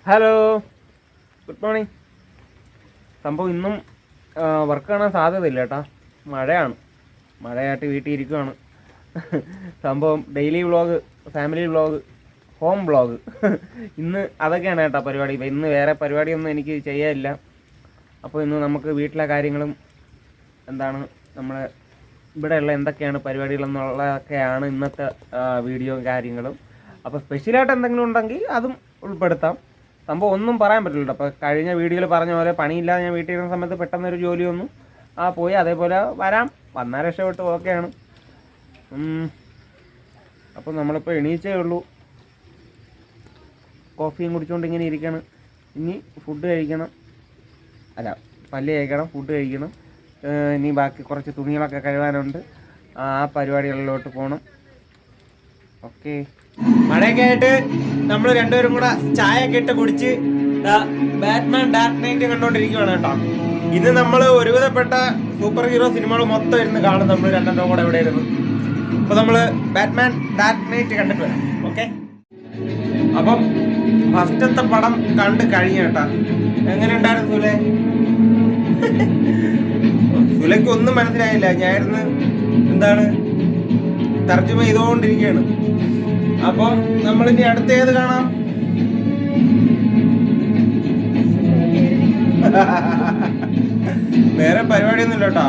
Hello, good morning. സംഭവം ഇന്നും work കാണാൻ സാധ്യതയില്ല കേട്ടാ. മഴയായിട്ട് വീട്ടിൽ ഇരിക്കുവാണ്. സംഭവം daily vlog, family vlog, home vlog ഇന്ന് അതൊക്കെയാണ് കേട്ടോ പരിപാടി. ഇന്ന് വേറെ പരിപാടിയൊന്നും എനിക്ക് ചെയ്യാനില്ല. അപ്പോൾ ഇന്ന് നമുക്ക് വീട്ടിലെ കാര്യങ്ങളും എന്താണ് നമ്മളെ ഇവിടെയുള്ള എന്തൊക്കെയാണ് പരിപാടികളെന്നുള്ളതൊക്കെയാണ് ഇന്നത്തെ വീഡിയോയും കാര്യങ്ങളും. അപ്പോൾ സ്പെഷ്യലായിട്ട് എന്തെങ്കിലും ഉണ്ടെങ്കിൽ അതും ഉൾപ്പെടുത്താം. സംഭവം ഒന്നും പറയാൻ പറ്റില്ല. അപ്പോൾ കഴിഞ്ഞ വീഡിയോയിൽ പറഞ്ഞ പോലെ പണിയില്ലാതെ ഞാൻ വീട്ടിൽ ഇരുന്ന സമയത്ത് പെട്ടെന്നൊരു ജോലിയൊന്നും പോയി. അതേപോലെ വന്നാൽ രക്ഷപ്പെട്ട് ഓക്കെയാണ്. അപ്പോൾ നമ്മളിപ്പോൾ എണീച്ചേ ഉള്ളൂ. കോഫിയും കുടിച്ചുകൊണ്ട് ഇങ്ങനെ ഇരിക്കണം. ഇനി ഫുഡ് കഴിക്കണം, പല്ല് കഴിക്കണം, ഫുഡ് കഴിക്കണം. ഇനി ബാക്കി കുറച്ച് തുണികളൊക്കെ കഴുകാനുണ്ട്. ആ പരിപാടികളിലോട്ട് പോകണം. ഓക്കെ. മഴയൊക്കെ ആയിട്ട് നമ്മൾ രണ്ടുപേരും കൂടെ ചായ ഒക്കെ ഇട്ട് കുടിച്ച് ബാറ്റ്മാൻ ഡാർക്ക് നൈറ്റ് കണ്ടോണ്ടിരിക്കുകയാണ് കേട്ടോ. ഇത് നമ്മൾ ഒരുവിധപ്പെട്ട സൂപ്പർ ഹീറോ സിനിമകൾ മൊത്തം ഇരുന്ന് കാണും നമ്മൾ രണ്ടെണ്ണം കൂടെ ഇവിടെ ഇരുന്ന്. അപ്പൊ നമ്മള് ബാറ്റ്മാൻ ഡാർക്ക് നൈറ്റ് കണ്ടിട്ട് വരാം. ഓക്കെ. അപ്പം ഫസ്റ്റത്തെ പടം കണ്ട് കഴിഞ്ഞ കേട്ടാ. എങ്ങനെ ഉണ്ടായിരുന്നു സുലേ? സുലയ്ക്ക് ഒന്നും മനസ്സിലായില്ല. ഞാനിരുന്ന് എന്താണ് തർജ്ജമ ചെയ്തുകൊണ്ടിരിക്കുകയാണ്. അപ്പൊ നമ്മളിനി അടുത്ത ഏത് കാണാം? വേറെ പരിപാടിയൊന്നുമില്ല കേട്ടോ.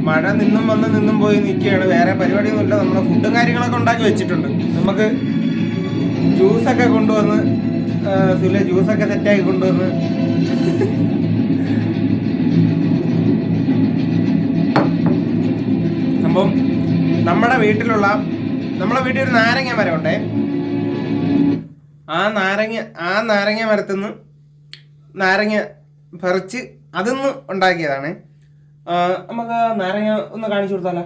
മഴ നിന്നും വന്ന് നിന്നും പോയി നിൽക്കുകയാണ്. വേറെ പരിപാടിയൊന്നുമില്ല. നമ്മളെ ഫുഡും കാര്യങ്ങളൊക്കെ ഉണ്ടാക്കി വെച്ചിട്ടുണ്ട്. നമുക്ക് ജ്യൂസൊക്കെ കൊണ്ടുവന്ന് സുല ജ്യൂസൊക്കെ സെറ്റാക്കി കൊണ്ടുവന്ന് സംഭവം നമ്മളെ വീട്ടിൽ ഒരു നാരങ്ങ മരം ഉണ്ടേ. ആ നാരങ്ങ മരത്തുനിന്ന് നാരങ്ങ പറിച്ച് അതൊന്ന് ഉണ്ടാക്കിയതാണ്. നമുക്ക് നാരങ്ങ ഒന്ന് കാണിച്ചു കൊടുത്താലോ?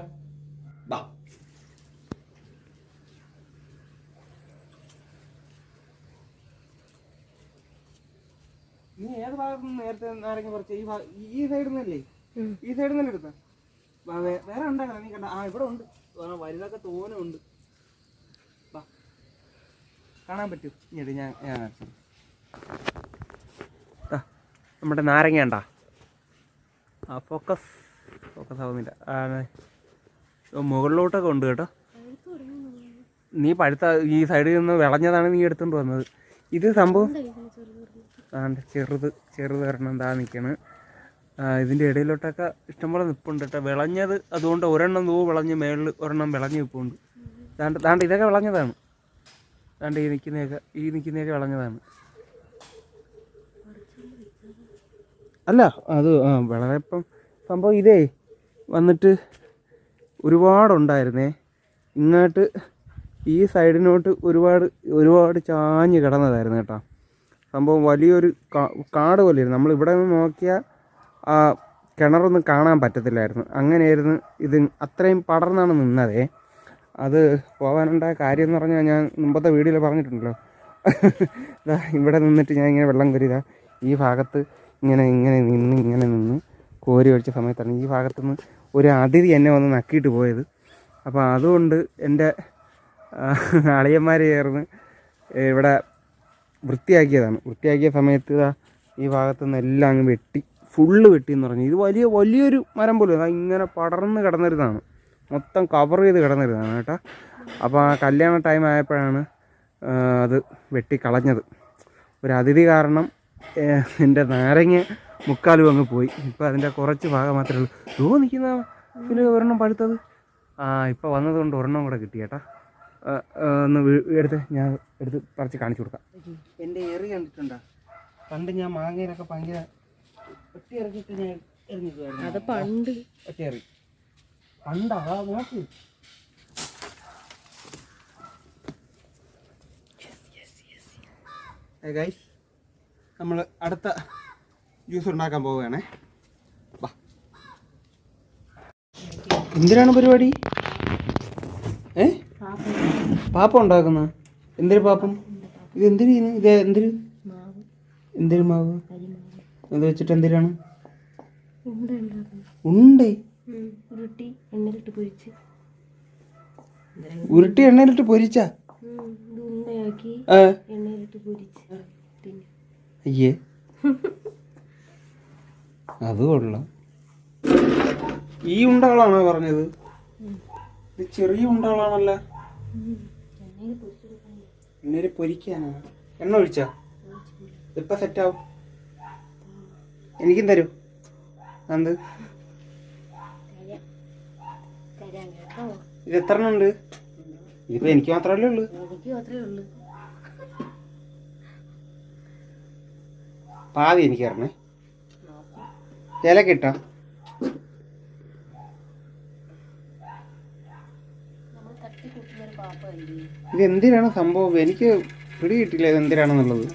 നീ ഏത് ഭാഗത്ത് നിന്ന് നേരത്തെ നാരങ്ങ പറിച്ച? ഈ സൈഡിൽ നിന്നല്ലേ? ഈ സൈഡിൽ നിന്നല്ലേ എടുത്ത? വേറെ ഉണ്ടാക്കണം. നീ കണ്ട? ഇവിടെ ഉണ്ട്. വലുതൊക്കെ തോനുണ്ട്. കാണാൻ പറ്റൂ? ഇനി ഞാൻ നമ്മുടെ നാരങ്ങ ഉണ്ടാ. ഫോക്കസ് ആവുന്നില്ല. മുകളിലോട്ടൊക്കെ ഉണ്ട് കേട്ടോ. നീ പഴുത്ത ഈ സൈഡിൽ നിന്ന് വിളഞ്ഞതാണ് നീ എടുത്തോണ്ട് വന്നത്. ഇത് സംഭവം ചെറുത് കാരണം എന്താ നിൽക്കണ്. ഇതിൻ്റെ ഇടയിലോട്ടൊക്കെ ഇഷ്ടംപോലെ നിൽപ്പുണ്ട് കേട്ടോ. വിളഞ്ഞത് അതുകൊണ്ട് ഒരെണ്ണം വിളഞ്ഞ് മേളിൽ ഒരെണ്ണം വിളഞ്ഞ് നിൽപ്പുണ്ട്. ദാണ്ട് ഇതൊക്കെ വിളഞ്ഞതാണ്. ദാണ്ട് ഈ നിൽക്കുന്നതൊക്കെ വിളഞ്ഞതാണ്. അല്ല അത് വളരെ ഇപ്പം സംഭവം ഇതേ വന്നിട്ട് ഒരുപാടുണ്ടായിരുന്നേ. ഇങ്ങോട്ട് ഈ സൈഡിനോട്ട് ഒരുപാട് ചാഞ്ഞ് കിടന്നതായിരുന്നു കേട്ടോ. സംഭവം വലിയൊരു കാട് പോലെയായിരുന്നു. നമ്മളിവിടെ നിന്ന് നോക്കിയാൽ കിണറൊന്നും കാണാൻ പറ്റത്തില്ലായിരുന്നു. അങ്ങനെയായിരുന്നു ഇത്. അത്രയും പടർന്നാണ് നിന്നതേ. അത് പോകാനുണ്ടായ കാര്യം എന്ന് പറഞ്ഞാൽ ഞാൻ മുമ്പത്തെ വീഡിയോയിൽ പറഞ്ഞിട്ടുണ്ടല്ലോ. ഇവിടെ നിന്നിട്ട് ഞാൻ ഇങ്ങനെ വെള്ളം കോരിയതാ. ഈ ഭാഗത്ത് ഇങ്ങനെ നിന്ന് കോരി ഒഴിച്ച സമയത്താണ് ഈ ഭാഗത്തുനിന്ന് ഒരു അതിഥി എന്നെ വന്ന് നക്കിയിട്ട് പോയത്. അപ്പോൾ അതുകൊണ്ട് എൻ്റെ അളിയന്മാർ ചേർന്ന് ഇവിടെ വൃത്തിയാക്കിയതാണ്. വൃത്തിയാക്കിയ സമയത്ത് ഈ ഭാഗത്തുനിന്ന് എല്ലാം അങ്ങ് ഫുള്ള് വെട്ടിയെന്ന് പറഞ്ഞു. ഇത് വലിയൊരു മരം പോലും ഇങ്ങനെ പടർന്ന് കിടന്നിരുന്നതാണ്. മൊത്തം കവർ ചെയ്ത് കിടന്നിരുന്നതാണ് കേട്ടോ. അപ്പോൾ ആ കല്യാണ ടൈം ആയപ്പോഴാണ് അത് വെട്ടിക്കളഞ്ഞത്. ഒരു അതിഥി കാരണം എൻ്റെ നാരങ്ങ മുക്കാലും അങ്ങ് പോയി. ഇപ്പോൾ അതിൻ്റെ കുറച്ച് ഭാഗം മാത്രമേ ഉള്ളൂ. നിൽക്കുന്ന ഇതിൽ ഒരെണ്ണം പഴുത്തത് ഇപ്പോൾ വന്നതുകൊണ്ട് ഒരെണ്ണം കൂടെ കിട്ടി കേട്ടോ. ഒന്ന് ഞാൻ എടുത്ത് പറിച്ച് കാണിച്ചു കൊടുക്കാം. എൻ്റെ എറി കണ്ടിട്ടുണ്ടോ? പണ്ട് ഞാൻ മാങ്ങയിലൊക്കെ ഭയങ്കര ഒറ്റ ഇറക്കിയിട്ട് ഞാൻ എറിഞ്ഞിട്ടുണ്ടായിരുന്നു. അത് പണ്ട് ഒറ്റ എറി പണ്ടാ നോക്ക്. ഗൈസ്, നമ്മൾ അടുത്ത ജ്യൂസ് ഉണ്ടാക്കാൻ പോവുകയാണേ. എന്തിനാണ് പരിപാടി? പാപ്പ ഉണ്ടാക്കുന്ന? എന്തൊരു പാപ്പം? ഇത് എന്തിനു? ഇത് എന്തൊരു മാവ്? ഇത് വെച്ചിട്ട് എന്തിനാണ്? ഉണ്ടേ ഉരുട്ടി എണ്ണയിലിട്ട് പൊരിച്ച അയ്യേ അത് കൊള്ളാം. ഈ ഉണ്ടകളാണോ പറഞ്ഞത്? ഇത് ചെറിയ ഉണ്ടകളാണല്ലോ. എണ്ണയിൽ പൊരിക്കാനാ? എണ്ണ ഒഴിച്ചാ ഇപ്പൊ സെറ്റാവും. എനിക്കും തരൂ. എന്ത് ഇത് എത്ര എണ്ണം ഉണ്ട്? ഇതിപ്പോ എനിക്ക് മാത്രമല്ലേ ഉള്ളു. പാതി എനിക്ക് തരണേ. ഇലക്കെ ഇട്ടാ ഇത് എന്തിനാണ് സംഭവം? എനിക്ക് പിടി കിട്ടില്ല ഇത് എന്തിനാണെന്നുള്ളത്.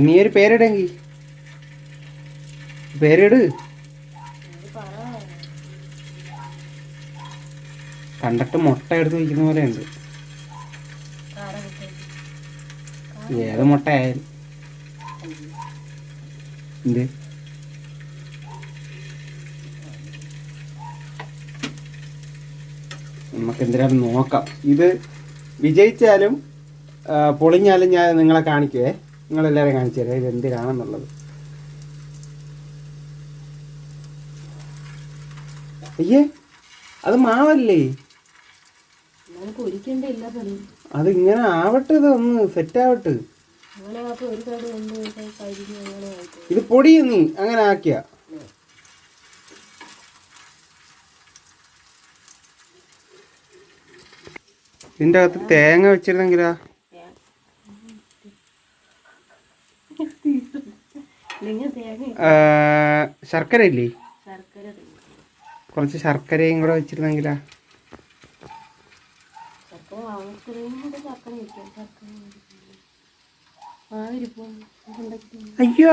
നീ ഒരു പേരിടെങ്കി പേരിട്. കണ്ടിട്ട് മുട്ട എടുത്ത് വയ്ക്കുന്ന പോലെ ഉണ്ട്. ഏത് മുട്ട ആയാലും എന്ത് നമുക്ക് എന്തിനാണ് നോക്കാം. ഇത് വിജയിച്ചാലും പൊളിഞ്ഞാലും ഞാൻ നിങ്ങളെ കാണിക്കുവേ. നിങ്ങളെല്ലാവരും കാണിച്ചു തരാം ഇത് എന്തിനാണെന്നുള്ളത്. അയ്യേ അത് മാവല്ലേ? അതിങ്ങനെ ആവട്ടെ, ഇതൊന്ന് സെറ്റ് ആവട്ടെ. ഇത് പൊടിയും നീ അങ്ങനെ ആക്കിയ ഇതിൻ്റെ അകത്ത് തേങ്ങ വെച്ചിരുന്നെങ്കിലാ. ശർക്കര ഇല്ലേ? കുറച്ച് ശർക്കരയും കൂടെ വെച്ചിരുന്നെങ്കിലാ. അയ്യോ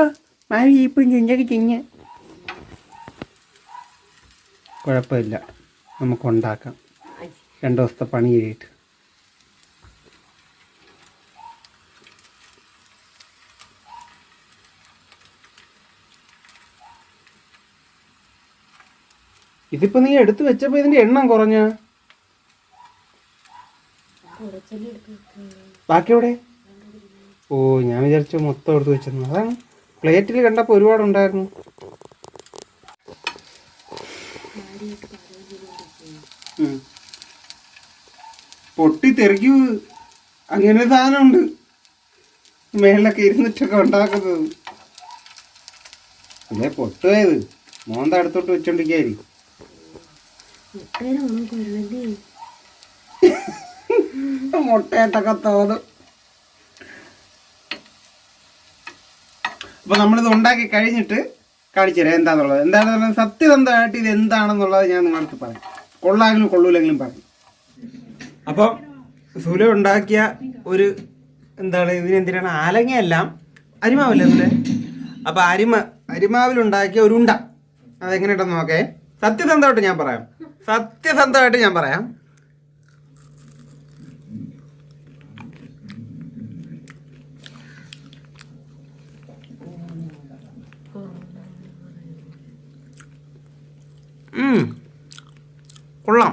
മാവി ഇപ്പം ചെഞ്ഞൊക്കെ ചെഞ്ഞ് കുഴപ്പമില്ല, നമുക്കുണ്ടാക്കാം. 2 ദിവസത്തെ പണി ചെയ്തിട്ട്. ഇതിപ്പോ നീ എടുത്തു വെച്ചപ്പോ ഇതിന്റെ എണ്ണം കുറഞ്ഞ. ബാക്കി എവിടെ? ഓ ഞാൻ വിചാരിച്ചു മൊത്തം എടുത്ത് വെച്ചിരുന്നു. അതാണ് പ്ലേറ്റിൽ കണ്ടപ്പോ ഒരുപാടുണ്ടായിരുന്നു. പൊട്ടി തെറിക്കൂ. അങ്ങനെ ഒരു സാധനമുണ്ട് മേളിലൊക്കെ ഇരുന്നിട്ടൊക്കെ ഉണ്ടാക്കുന്നത്. അല്ലേ പൊട്ടുപോയത് മോന്ത അടുത്തോട്ട് വെച്ചോണ്ടിരിക്കായിരിക്കും. മുട്ടയിട്ടൊക്കെ തോന്നും. അപ്പൊ നമ്മളിത് ഉണ്ടാക്കി കഴിഞ്ഞിട്ട് കാണിച്ചു തരാം എന്താണെന്നുള്ളത്. സത്യസന്ധമായിട്ട് ഇത് എന്താണെന്നുള്ളത് ഞാൻ നിങ്ങളടുത്ത് പറയാം. കൊള്ളാമെങ്കിലും കൊള്ളൂലെങ്കിലും പറയും. അപ്പോൾ സുല ഉണ്ടാക്കിയ ഒരു ഇതിനെന്തിനാണ് ആലങ്ങയെല്ലാം അരിമാവല്ലേ സുലെ? അപ്പോൾ അരിമാവിലുണ്ടാക്കിയ ഒരു ഉണ്ട അതെങ്ങനെയുണ്ടെന്ന് നോക്കേ. സത്യസന്ധമായിട്ട് ഞാൻ പറയാം. കൊള്ളാം.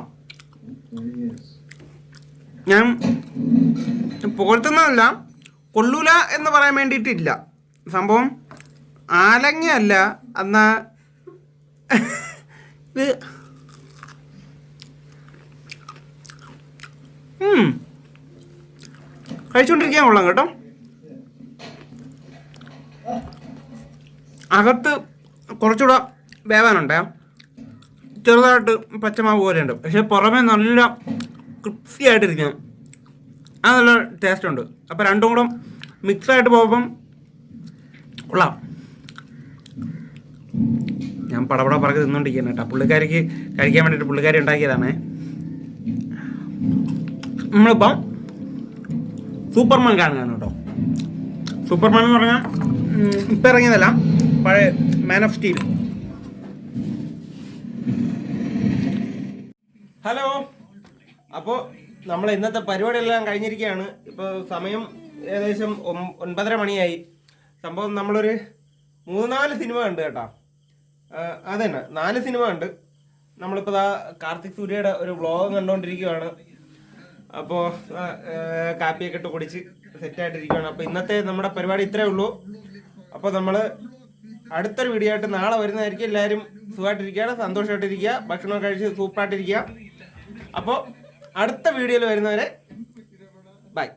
ഞാൻ പുകഴ്ത്തുന്നതല്ല, കൊള്ളൂല എന്ന് പറയാൻ വേണ്ടിയിട്ടില്ല. സംഭവം ആലങ്ങയല്ല. എന്നാ ഇത് കഴിച്ചുകൊണ്ടിരിക്കാൻ കൊള്ളാം കേട്ടോ. അകത്ത് കുറച്ചുകൂടെ വേവാനുണ്ടേ. ചെറുതായിട്ട് പച്ചമാവ് പോലെയുണ്ട്, പക്ഷെ പുറമെ നല്ല ക്രിസ്പി ആയിട്ടിരിക്കണം. അത് നല്ല ടേസ്റ്റ് ഉണ്ട്. അപ്പോൾ രണ്ടും കൂടെ മിക്സായിട്ട് പോകുമ്പം കൊള്ളാം. ഞാൻ പടപട പറക്കി തിന്നുകൊണ്ടിരിക്കുകയാണ് കേട്ടോ. പുള്ളിക്കാരിക്ക് കഴിക്കാൻ വേണ്ടിയിട്ട് പുള്ളിക്കാരി ഉണ്ടാക്കിയതാണേ. നമ്മളിപ്പം സൂപ്പർമാൻ കാണുകയാണ് കേട്ടോ. സൂപ്പർമാൻ എന്ന് പറഞ്ഞാൽ ഇപ്പം ഇറങ്ങിയതല്ല, പഴയ മാൻ ഓഫ് സ്റ്റീൽ. ഹലോ, അപ്പോൾ നമ്മൾ ഇന്നത്തെ പരിപാടിയെല്ലാം കഴിഞ്ഞിരിക്കുകയാണ്. ഇപ്പോൾ സമയം ഏകദേശം 9:30 മണിയായി. സംഭവം നമ്മളൊരു 3-4 സിനിമ കണ്ട് കേട്ടോ. അതന്നെ 4 സിനിമ ഉണ്ട്. നമ്മളിപ്പോൾ കാർത്തിക് സൂര്യയുടെ ഒരു വ്ളോഗ് കണ്ടുകൊണ്ടിരിക്കുകയാണ്. അപ്പോൾ കാപ്പിയൊക്കെ ഇട്ട് കുടിച്ച് സെറ്റായിട്ടിരിക്കുകയാണ്. അപ്പോൾ ഇന്നത്തെ നമ്മുടെ പരിപാടി ഇത്രേ ഉള്ളൂ. അപ്പോൾ നമ്മൾ അടുത്തൊരു വീഡിയോ ആയിട്ട് നാളെ വരുന്നതായിരിക്കും. എല്ലാവരും സുഖമായിട്ടിരിക്കുകയാണ്, സന്തോഷമായിട്ടിരിക്കുക, ഭക്ഷണം കഴിച്ച് സൂപ്പറായിട്ടിരിക്കുക. അപ്പോൾ അടുത്ത വീഡിയോയിൽ വരുന്നവരെ ബൈ.